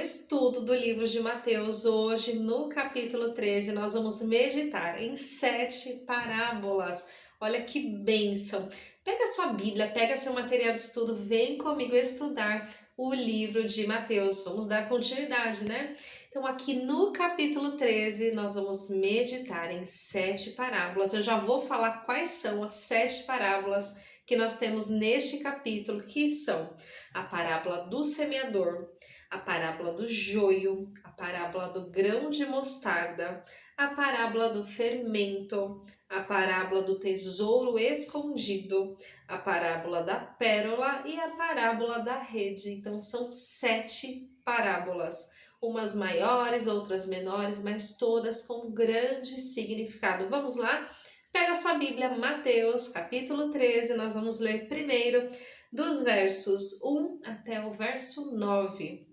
estudo do livro de Mateus. Hoje, no capítulo 13, nós vamos meditar em 7 parábolas. Olha que bênção! Pega a sua Bíblia, pega seu material de estudo, vem comigo estudar o livro de Mateus. Vamos dar continuidade, né? Então, aqui no capítulo 13, nós vamos meditar em 7 parábolas. Eu já vou falar quais são as 7 parábolas que nós temos neste capítulo, que são a parábola do semeador, a parábola do joio, a parábola do grão de mostarda, a parábola do fermento, a parábola do tesouro escondido, a parábola da pérola e a parábola da rede. Então são 7 parábolas, umas maiores, outras menores, mas todas com grande significado. Vamos lá? Pega a sua Bíblia, Mateus, capítulo 13, nós vamos ler primeiro dos versos 1 até o verso 9.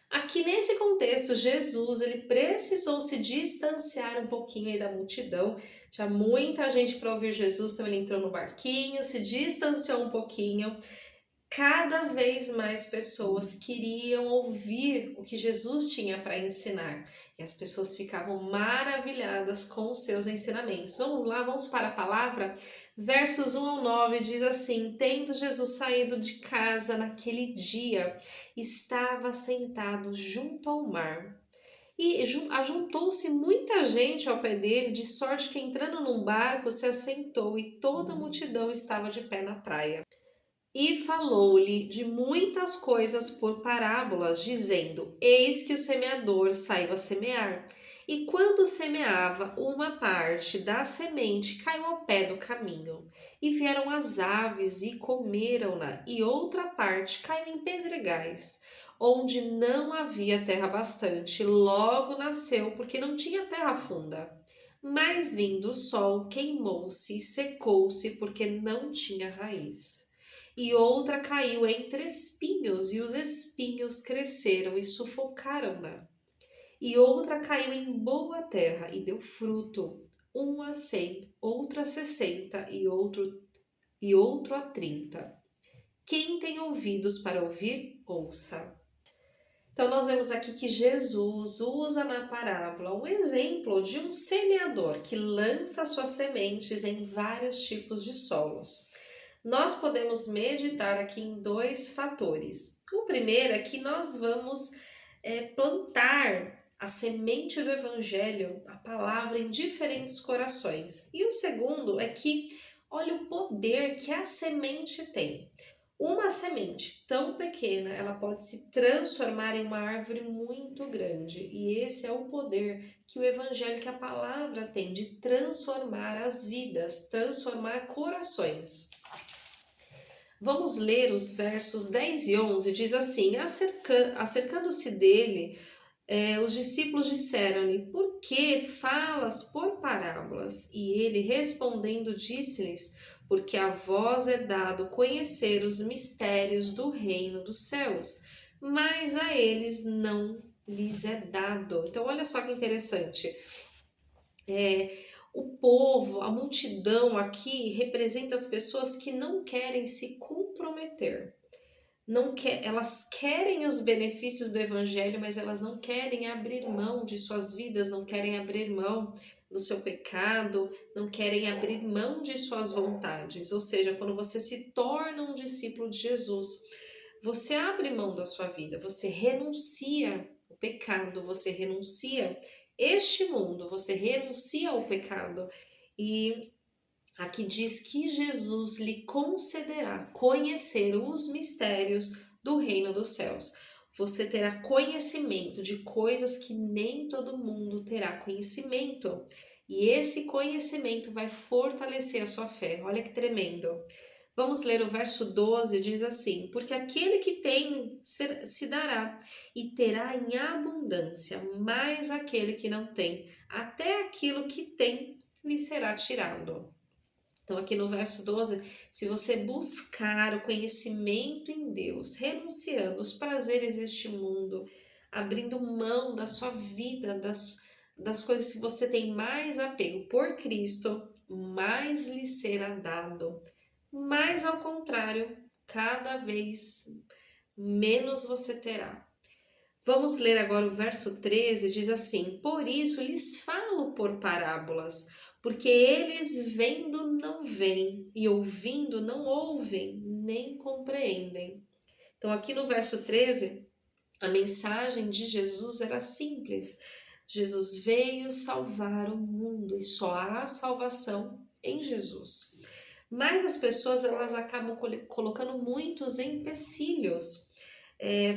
Aqui nesse contexto, Jesus ele precisou se distanciar um pouquinho aí da multidão. Tinha muita gente para ouvir Jesus, então ele entrou no barquinho, se distanciou um pouquinho. Cada vez mais pessoas queriam ouvir o que Jesus tinha para ensinar e as pessoas ficavam maravilhadas com os seus ensinamentos. Vamos lá, vamos para a palavra? Versos 1 ao 9 diz assim: Tendo Jesus saído de casa naquele dia, estava sentado junto ao mar. E ajuntou-se muita gente ao pé dele, de sorte que entrando num barco se assentou e toda a multidão estava de pé na praia. E falou-lhe de muitas coisas por parábolas, dizendo: Eis que o semeador saiu a semear. E quando semeava, uma parte da semente caiu ao pé do caminho, e vieram as aves e comeram-na, e outra parte caiu em pedregais, onde não havia terra bastante, logo nasceu, porque não tinha terra funda. Mas vindo o sol, queimou-se e secou-se, porque não tinha raiz. E outra caiu entre espinhos, e os espinhos cresceram e sufocaram-na. E outra caiu em boa terra e deu fruto, um a 100, outra a 60 e outro a 30. Quem tem ouvidos para ouvir, ouça. Então nós vemos aqui que Jesus usa na parábola um exemplo de um semeador que lança suas sementes em vários tipos de solos. Nós podemos meditar aqui em 2 fatores. O primeiro é que nós vamos plantar a semente do Evangelho, a palavra, em diferentes corações. E o segundo é que olha o poder que a semente tem. Uma semente tão pequena, ela pode se transformar em uma árvore muito grande. E esse é o poder que o Evangelho, que a palavra tem de transformar as vidas, transformar corações. Vamos ler os versos 10 e 11, diz assim: Acercando-se dele, os discípulos disseram-lhe: Por que falas por parábolas? E ele, respondendo, disse-lhes: Porque a vós é dado conhecer os mistérios do reino dos céus, mas a eles não lhes é dado. Então, olha só que interessante. O povo, a multidão aqui representa as pessoas que não querem se comprometer. Elas querem os benefícios do evangelho, mas elas não querem abrir mão de suas vidas, não querem abrir mão do seu pecado, não querem abrir mão de suas vontades. Ou seja, quando você se torna um discípulo de Jesus, você abre mão da sua vida, você renuncia o pecado, você renuncia este mundo, você renuncia ao pecado. E aqui diz que Jesus lhe concederá conhecer os mistérios do reino dos céus. Você terá conhecimento de coisas que nem todo mundo terá conhecimento. E esse conhecimento vai fortalecer a sua fé. Olha que tremendo. Vamos ler o verso 12, diz assim: Porque aquele que tem se dará e terá em abundância, mas aquele que não tem, até aquilo que tem lhe será tirado. Então, aqui no verso 12, se você buscar o conhecimento em Deus, renunciando os prazeres deste mundo, abrindo mão da sua vida, das coisas que você tem mais apego por Cristo, mais lhe será dado. Mas, ao contrário, cada vez menos você terá. Vamos ler agora o verso 13, diz assim: Por isso lhes falo por parábolas, porque eles vendo não veem, e ouvindo não ouvem, nem compreendem. Então, aqui no verso 13, a mensagem de Jesus era simples. Jesus veio salvar o mundo e só há salvação em Jesus. Mas as pessoas elas acabam colocando muitos empecilhos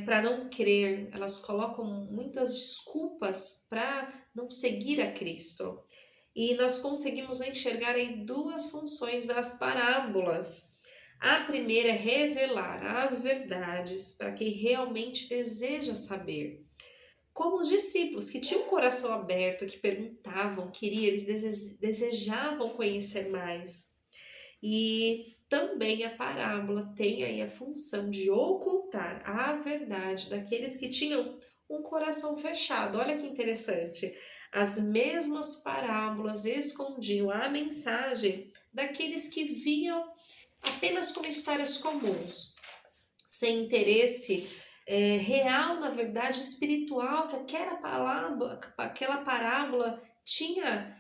para não crer, elas colocam muitas desculpas para não seguir a Cristo. E nós conseguimos enxergar aí duas funções das parábolas. A primeira é revelar as verdades para quem realmente deseja saber. Como os discípulos que tinham o coração aberto, que perguntavam, queriam, eles desejavam conhecer mais. E também a parábola tem aí a função de ocultar a verdade daqueles que tinham um coração fechado. Olha que interessante. As mesmas parábolas escondiam a mensagem daqueles que viam apenas como histórias comuns, sem interesse real, na verdade, espiritual, que aquela parábola tinha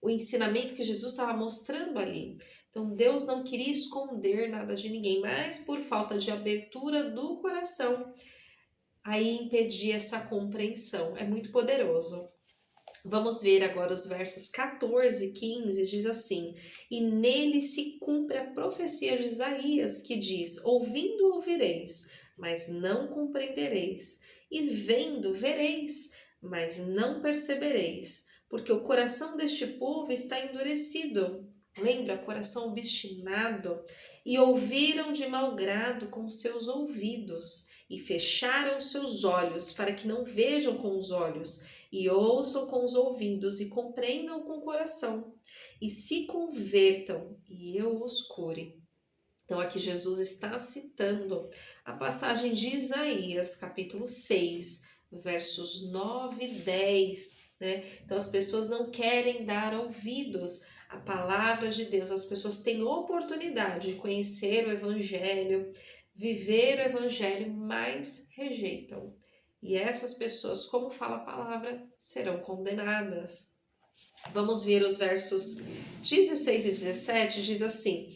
o ensinamento que Jesus estava mostrando ali. Então, Deus não queria esconder nada de ninguém, mas por falta de abertura do coração, aí impedia essa compreensão. É muito poderoso. Vamos ver agora os versos 14 e 15, diz assim: E nele se cumpre a profecia de Isaías, que diz: Ouvindo ouvireis, mas não compreendereis, e vendo vereis, mas não percebereis, porque o coração deste povo está endurecido. Lembra, coração obstinado, e ouviram de mau grado com seus ouvidos, e fecharam seus olhos, para que não vejam com os olhos, e ouçam com os ouvidos, e compreendam com o coração, e se convertam, e eu os cure. Então aqui Jesus está citando a passagem de Isaías, capítulo 6, versos 9 e 10, né? Então as pessoas não querem dar ouvidos à palavra de Deus, as pessoas têm oportunidade de conhecer o Evangelho, viver o Evangelho, mas rejeitam. E essas pessoas, como fala a palavra, serão condenadas. Vamos ver os versos 16 e 17, diz assim: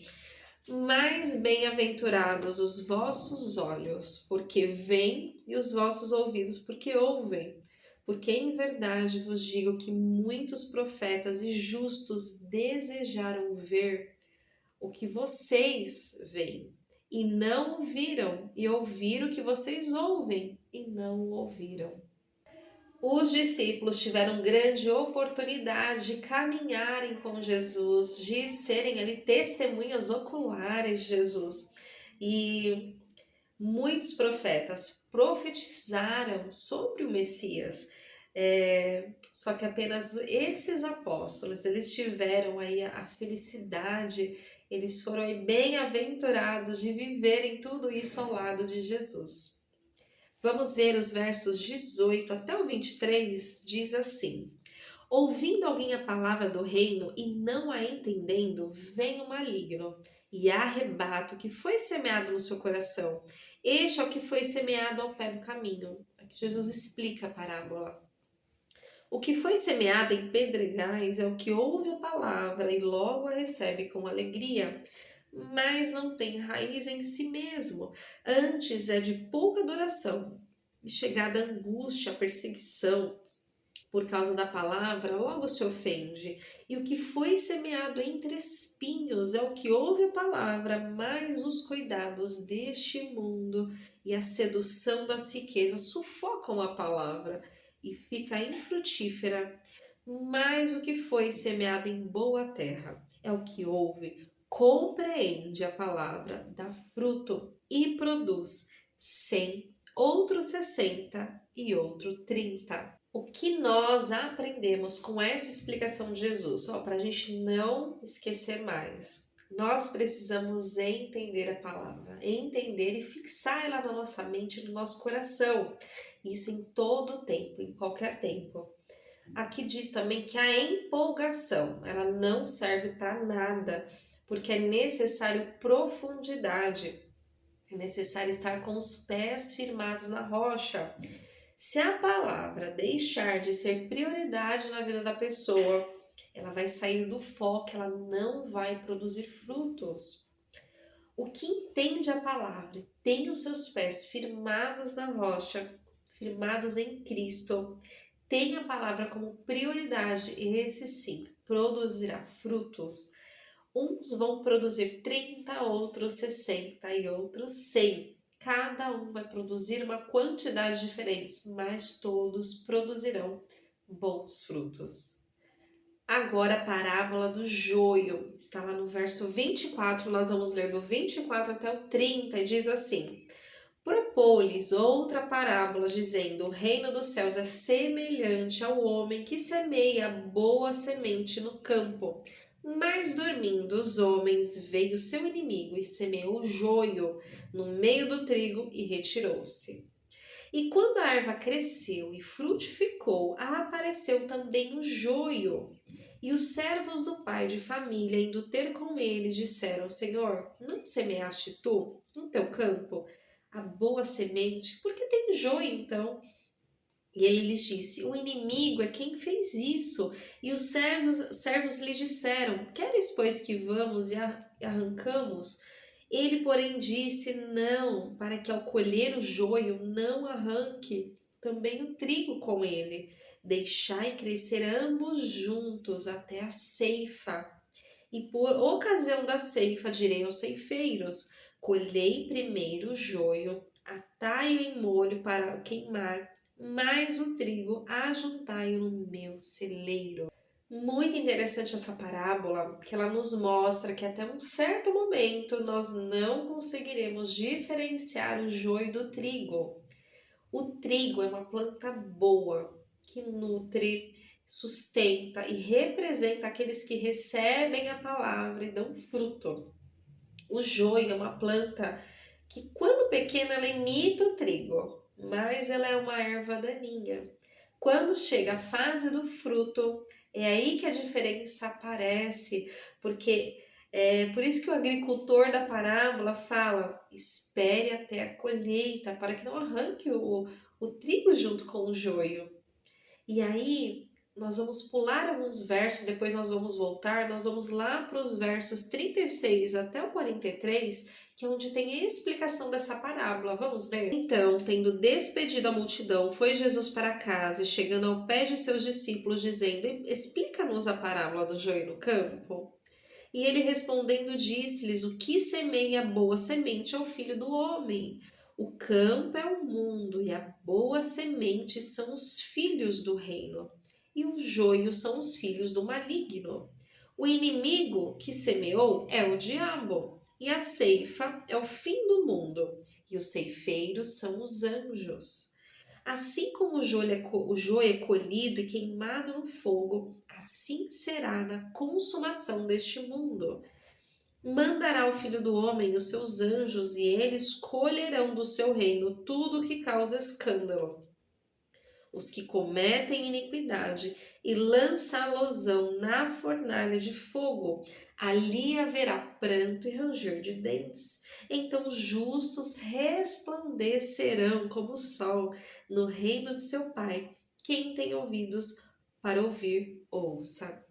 Mais bem-aventurados os vossos olhos, porque veem, e os vossos ouvidos, porque ouvem. Porque em verdade vos digo que muitos profetas e justos desejaram ver o que vocês veem, e não ouviram, e ouvir o que vocês ouvem, e não ouviram. Os discípulos tiveram grande oportunidade de caminharem com Jesus, de serem ali testemunhas oculares de Jesus. E muitos profetas profetizaram sobre o Messias. Só que apenas esses apóstolos, eles tiveram aí a felicidade, eles foram aí bem-aventurados de viverem tudo isso ao lado de Jesus. Vamos ver os versos 18 até o 23, diz assim: Ouvindo alguém a palavra do reino e não a entendendo, vem o maligno e arrebata o que foi semeado no seu coração. Este é o que foi semeado ao pé do caminho. Aqui Jesus explica a parábola. O que foi semeado em pedregais é o que ouve a palavra e logo a recebe com alegria, mas não tem raiz em si mesmo, antes é de pouca duração. E chegada a angústia, a perseguição, por causa da palavra, logo se ofende. E o que foi semeado entre espinhos é o que ouve a palavra, mas os cuidados deste mundo e a sedução das riquezas sufocam a palavra e fica infrutífera. Mas o que foi semeado em boa terra é o que ouve, compreende a palavra, dá fruto e produz 100, outro 60 e outro 30. O que nós aprendemos com essa explicação de Jesus? Para a gente não esquecer mais, nós precisamos entender a palavra, entender e fixar ela na nossa mente, no nosso coração. Isso em todo o tempo, em qualquer tempo. Aqui diz também que a empolgação, ela não serve para nada, porque é necessário profundidade. É necessário estar com os pés firmados na rocha. Se a palavra deixar de ser prioridade na vida da pessoa, ela vai sair do foco, ela não vai produzir frutos. O que entende a palavra e tem os seus pés firmados na rocha, firmados em Cristo, tem a palavra como prioridade, esse sim produzirá frutos. Uns vão produzir 30, outros 60 e outros 100. Cada um vai produzir uma quantidade diferente, mas todos produzirão bons frutos. Agora a parábola do joio, está lá no verso 24, nós vamos ler do 24 até o 30 e diz assim: Propôs-lhes outra parábola, dizendo: O reino dos céus é semelhante ao homem que semeia boa semente no campo. Mas dormindo os homens, veio seu inimigo e semeou o joio no meio do trigo e retirou-se. E quando a erva cresceu e frutificou, apareceu também o joio. E os servos do pai de família, indo ter com ele, disseram: Senhor, não semeaste tu no teu campo a boa semente? Porque tem joio então? E ele lhes disse: O inimigo é quem fez isso. E os servos lhe disseram: Queres, pois, que vamos e arrancamos? Ele, porém, disse: Não, para que ao colher o joio não arranque também o trigo com ele. Deixai crescer ambos juntos até a ceifa. E por ocasião da ceifa direi aos ceifeiros: Colhei primeiro o joio, atai-o em molho para queimar, mas o trigo ajuntai-o no meu celeiro. Muito interessante essa parábola, que ela nos mostra que até um certo momento nós não conseguiremos diferenciar o joio do trigo. O trigo é uma planta boa, que nutre, sustenta e representa aqueles que recebem a palavra e dão fruto. O joio é uma planta que, quando pequena, ela imita o trigo, mas ela é uma erva daninha. Quando chega a fase do fruto, é aí que a diferença aparece, porque é por isso que o agricultor da parábola fala: espere até a colheita, para que não arranque o trigo junto com o joio. E aí, nós vamos pular alguns versos, depois nós vamos voltar, nós vamos lá para os versos 36 até o 43, que é onde tem a explicação dessa parábola. Vamos ler? Então, tendo despedido a multidão, foi Jesus para casa e chegando ao pé de seus discípulos, dizendo: Explica-nos a parábola do joio no campo. E ele respondendo disse-lhes: O que semeia a boa semente é o filho do homem. O campo é o mundo e a boa semente são os filhos do reino. E o joio são os filhos do maligno. O inimigo que semeou é o diabo. E a ceifa é o fim do mundo. E os ceifeiros são os anjos. Assim como o joio é colhido e queimado no fogo, assim será na consumação deste mundo. Mandará o Filho do Homem os seus anjos, e eles colherão do seu reino tudo o que causa escândalo, os que cometem iniquidade, e lançá-losão na fornalha de fogo. Ali haverá pranto e ranger de dentes. Então os justos resplandecerão como o sol no reino de seu Pai. Quem tem ouvidos para ouvir, ouça.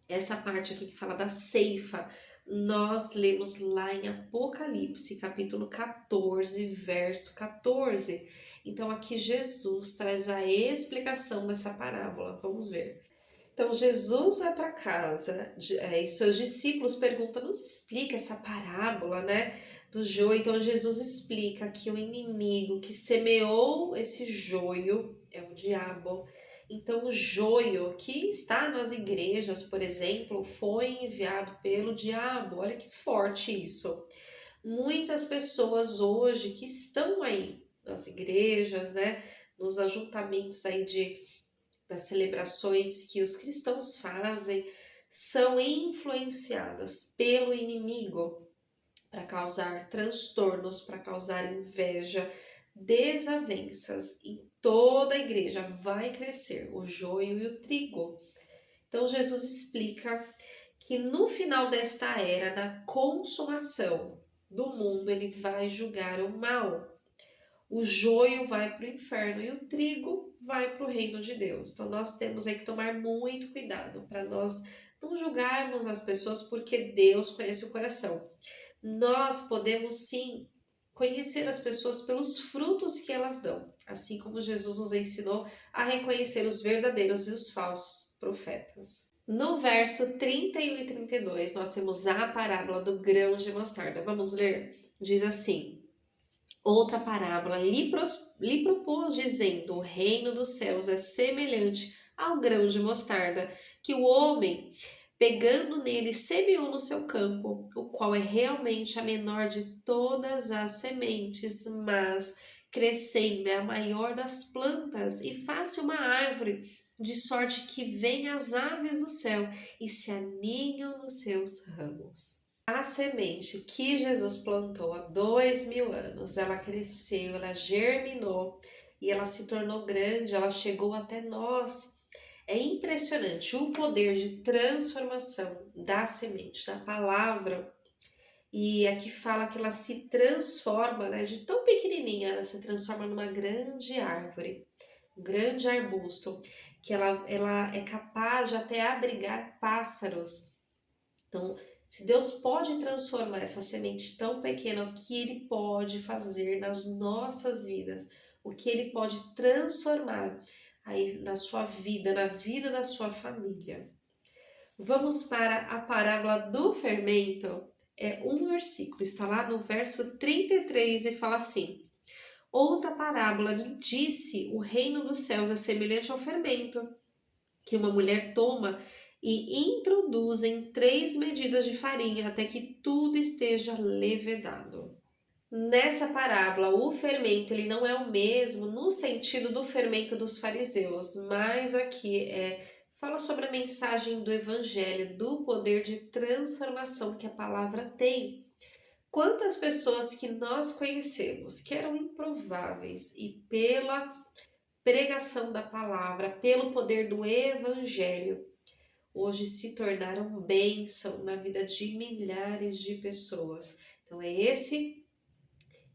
Essa parte aqui que fala da ceifa, nós lemos lá em Apocalipse, capítulo 14, verso 14. Então aqui Jesus traz a explicação dessa parábola. Vamos ver. Então Jesus vai para casa e seus discípulos perguntam: nos explica essa parábola, né, do joio. Então Jesus explica que o inimigo que semeou esse joio é o diabo. Então o joio que está nas igrejas, por exemplo, foi enviado pelo diabo. Olha que forte isso. Muitas pessoas hoje que estão aí nas igrejas, né, nos ajuntamentos aí das celebrações que os cristãos fazem, são influenciadas pelo inimigo para causar transtornos, para causar inveja, desavenças. Em toda a igreja vai crescer o joio e o trigo. Então Jesus explica que no final desta era, na consumação, do mundo, ele vai julgar o mal. O joio vai para o inferno e o trigo vai para o reino de Deus. Então nós temos aí que tomar muito cuidado para nós não julgarmos as pessoas, porque Deus conhece o coração. Nós podemos sim conhecer as pessoas pelos frutos que elas dão, assim como Jesus nos ensinou a reconhecer os verdadeiros e os falsos profetas. No verso 31 e 32, nós temos a parábola do grão de mostarda. Vamos ler? Diz assim: outra parábola lhe propôs, dizendo: o reino dos céus é semelhante ao grão de mostarda, que o homem, pegando nele, semeou no seu campo, o qual é realmente a menor de todas as sementes, mas crescendo é a maior das plantas e faz-se uma árvore, de sorte que vêm as aves do céu e se aninham nos seus ramos. A semente que Jesus plantou há 2000 anos, ela cresceu, ela germinou e ela se tornou grande, ela chegou até nós. É impressionante o poder de transformação da semente, da palavra. E aqui fala que ela se transforma, né? De tão pequenininha, ela se transforma numa grande árvore, um grande arbusto, que ela é capaz de até abrigar pássaros. Então, se Deus pode transformar essa semente tão pequena, o que Ele pode fazer nas nossas vidas, o que Ele pode transformar aí na sua vida, na vida da sua família. Vamos para a parábola do fermento. É um versículo, está lá no verso 33 e fala assim: outra parábola lhe disse: o reino dos céus é semelhante ao fermento, que uma mulher toma e introduz em 3 medidas de farinha até que tudo esteja levedado. Nessa parábola, o fermento ele não é o mesmo no sentido do fermento dos fariseus, mas aqui fala sobre a mensagem do evangelho, do poder de transformação que a palavra tem. Quantas pessoas que nós conhecemos que eram improváveis e pela pregação da palavra, pelo poder do evangelho, hoje se tornaram bênção na vida de milhares de pessoas. Então é esse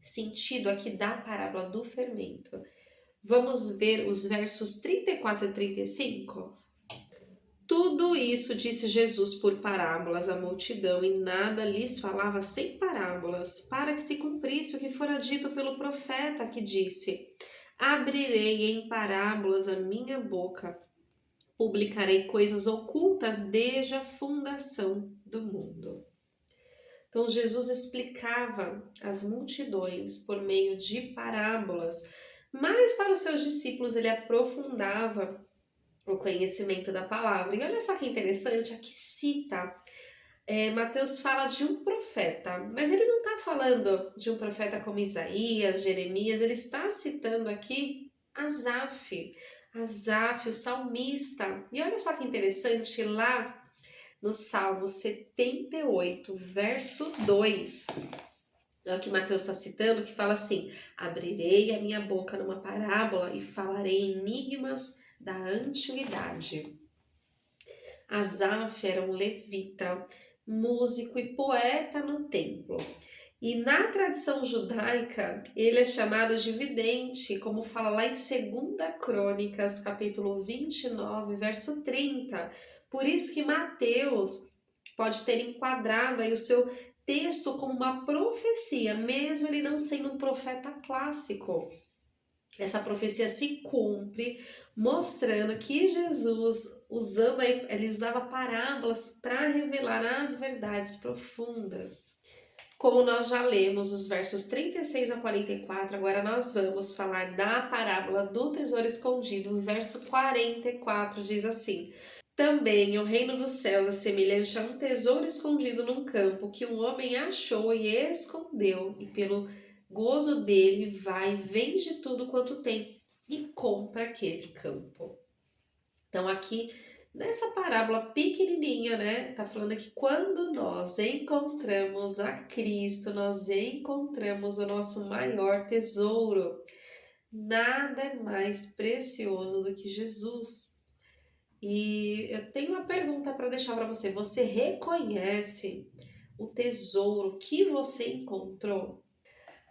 sentido aqui da parábola do fermento. Vamos ver os versos 34 e 35? Tudo isso disse Jesus por parábolas à multidão, e nada lhes falava sem parábolas, para que se cumprisse o que fora dito pelo profeta, que disse: abrirei em parábolas a minha boca, publicarei coisas ocultas desde a fundação do mundo. Então Jesus explicava às multidões por meio de parábolas, mas para os seus discípulos ele aprofundava o conhecimento da palavra. E olha só que interessante, aqui cita, Mateus fala de um profeta, mas ele não está falando de um profeta como Isaías, Jeremias, ele está citando aqui Asaf, o salmista. E olha só que interessante, lá no Salmo 78, verso 2, é o que Mateus está citando, que fala assim: abrirei a minha boca numa parábola e falarei enigmas da antiguidade. Asaf era um levita, músico e poeta no templo. E na tradição judaica, ele é chamado de vidente, como fala lá em 2 Crônicas, capítulo 29, verso 30. Por isso que Mateus pode ter enquadrado aí o seu texto como uma profecia, mesmo ele não sendo um profeta clássico. Essa profecia se cumpre, mostrando que Jesus, ele usava parábolas para revelar as verdades profundas. Como nós já lemos os versos 36 a 44, agora nós vamos falar da parábola do tesouro escondido. O verso 44 diz assim: também o reino dos céus é semelhante a um tesouro escondido num campo, que um homem achou e escondeu, e pelo gozo dele vai, vende tudo quanto tem e compra aquele campo. Então aqui, nessa parábola pequenininha, né, tá falando que quando nós encontramos a Cristo, nós encontramos o nosso maior tesouro. Nada é mais precioso do que Jesus. E eu tenho uma pergunta para deixar para você. Você reconhece o tesouro que você encontrou?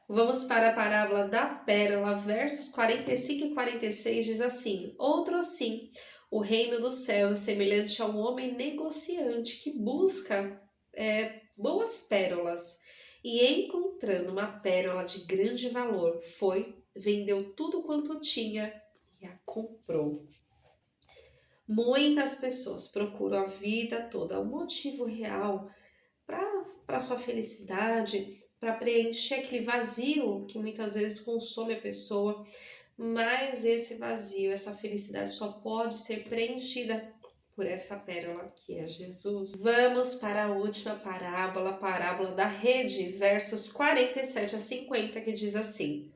Vamos para a parábola da pérola, versos 45 e 46 diz assim: Outro assim, o reino dos céus é semelhante a um homem negociante que busca boas pérolas e encontrando uma pérola de grande valor, vendeu tudo quanto tinha e a comprou. Muitas pessoas procuram a vida toda um motivo real para sua felicidade, para preencher aquele vazio que muitas vezes consome a pessoa, mas esse vazio, essa felicidade só pode ser preenchida por essa pérola que é Jesus. Vamos para a última parábola, a parábola da rede, versos 47 a 50, que diz assim: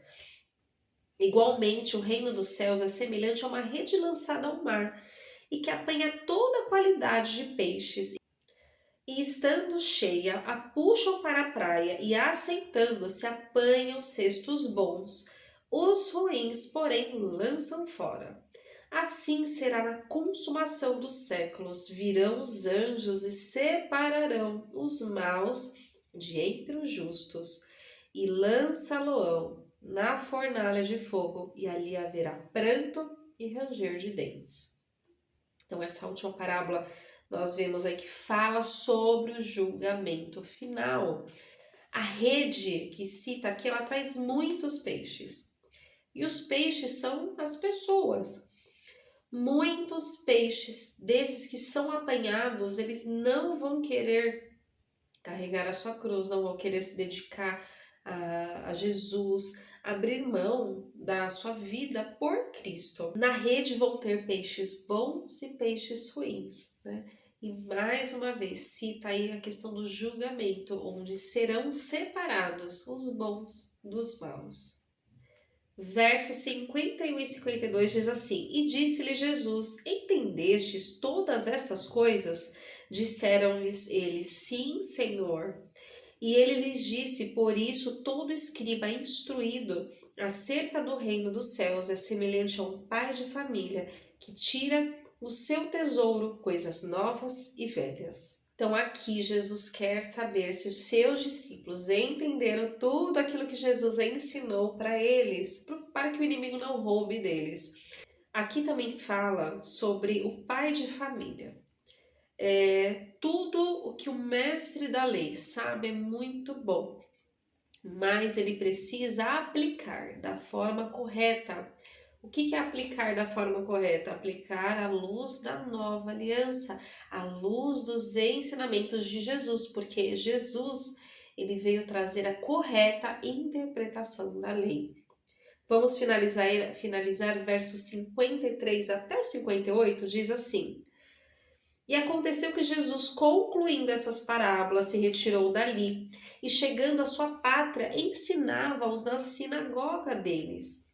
Igualmente, o reino dos céus é semelhante a uma rede lançada ao mar e que apanha toda a qualidade de peixes e estando cheia, a puxam para a praia e assentando-se apanham cestos bons. Os ruins, porém, lançam fora. Assim será na consumação dos séculos. Virão os anjos e separarão os maus de entre os justos e lançá-lo-ão na fornalha de fogo, e ali haverá pranto e ranger de dentes. Então, essa última parábola nós vemos aí que fala sobre o julgamento final. A rede que cita aqui, ela traz muitos peixes. E os peixes são as pessoas. Muitos peixes desses que são apanhados, eles não vão querer carregar a sua cruz, não vão querer se dedicar a Jesus, abrir mão da sua vida por Cristo. Na rede vão ter peixes bons e peixes ruins, né? E mais uma vez cita aí a questão do julgamento, onde serão separados os bons dos maus. Versos 51 e 52 diz assim: E disse-lhe Jesus: Entendestes todas estas coisas? Disseram-lhes eles: Sim, Senhor. E ele lhes disse: Por isso todo escriba instruído acerca do reino dos céus é semelhante a um pai de família que tira o seu tesouro, coisas novas e velhas. Então aqui Jesus quer saber se os seus discípulos entenderam tudo aquilo que Jesus ensinou para eles, para que o inimigo não roube deles. Aqui também fala sobre o pai de família. Tudo o que o mestre da lei sabe é muito bom, mas ele precisa aplicar da forma correta. O que é aplicar da forma correta? Aplicar à luz da nova aliança, à luz dos ensinamentos de Jesus, porque Jesus ele veio trazer a correta interpretação da lei. Vamos finalizar versos 53 até o 58, diz assim: E aconteceu que Jesus, concluindo essas parábolas, se retirou dali e, chegando à sua pátria, ensinava-os na sinagoga deles.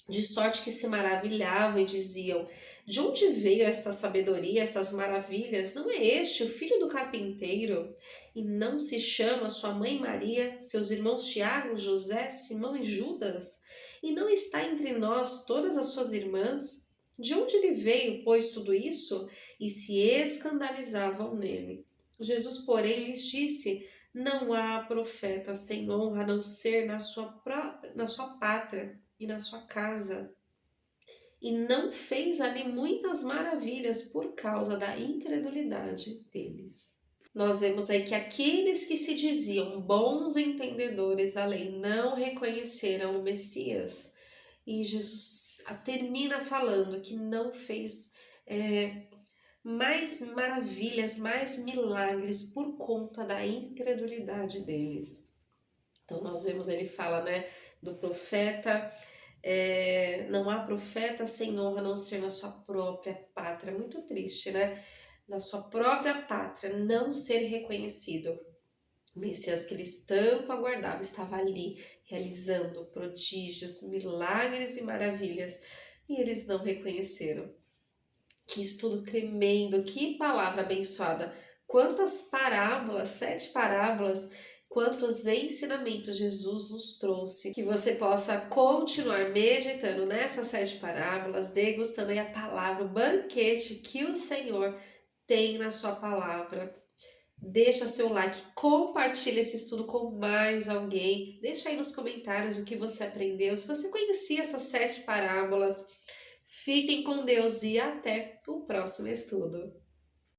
De sorte que se maravilhavam e diziam: De onde veio esta sabedoria, estas maravilhas? Não é este o filho do carpinteiro? E não se chama sua mãe Maria, seus irmãos Tiago, José, Simão e Judas? E não está entre nós todas as suas irmãs? De onde lhe veio, pois, tudo isso? E se escandalizavam nele. Jesus, porém, lhes disse: Não há profeta sem honra a não ser na sua pátria e na sua casa. E não fez ali muitas maravilhas por causa da incredulidade deles. Nós vemos aí que aqueles que se diziam bons entendedores da lei não reconheceram o Messias. E Jesus termina falando que não fez mais maravilhas, mais milagres por conta da incredulidade deles. Então nós vemos, ele fala, né, do profeta, não há profeta sem honra a não ser na sua própria pátria. Muito triste, né? Na sua própria pátria não ser reconhecido. O Messias que eles tanto aguardavam estava ali, realizando prodígios, milagres e maravilhas, e eles não reconheceram. Que estudo tremendo, que palavra abençoada. Quantas parábolas, 7 parábolas, quantos ensinamentos Jesus nos trouxe. Que você possa continuar meditando nessas 7 parábolas, degustando aí a palavra, o banquete que o Senhor tem na sua palavra. deixa seu like, compartilha esse estudo com mais alguém, deixa aí nos comentários o que você aprendeu, se você conhecia essas 7 parábolas. Fiquem com Deus e até o próximo estudo.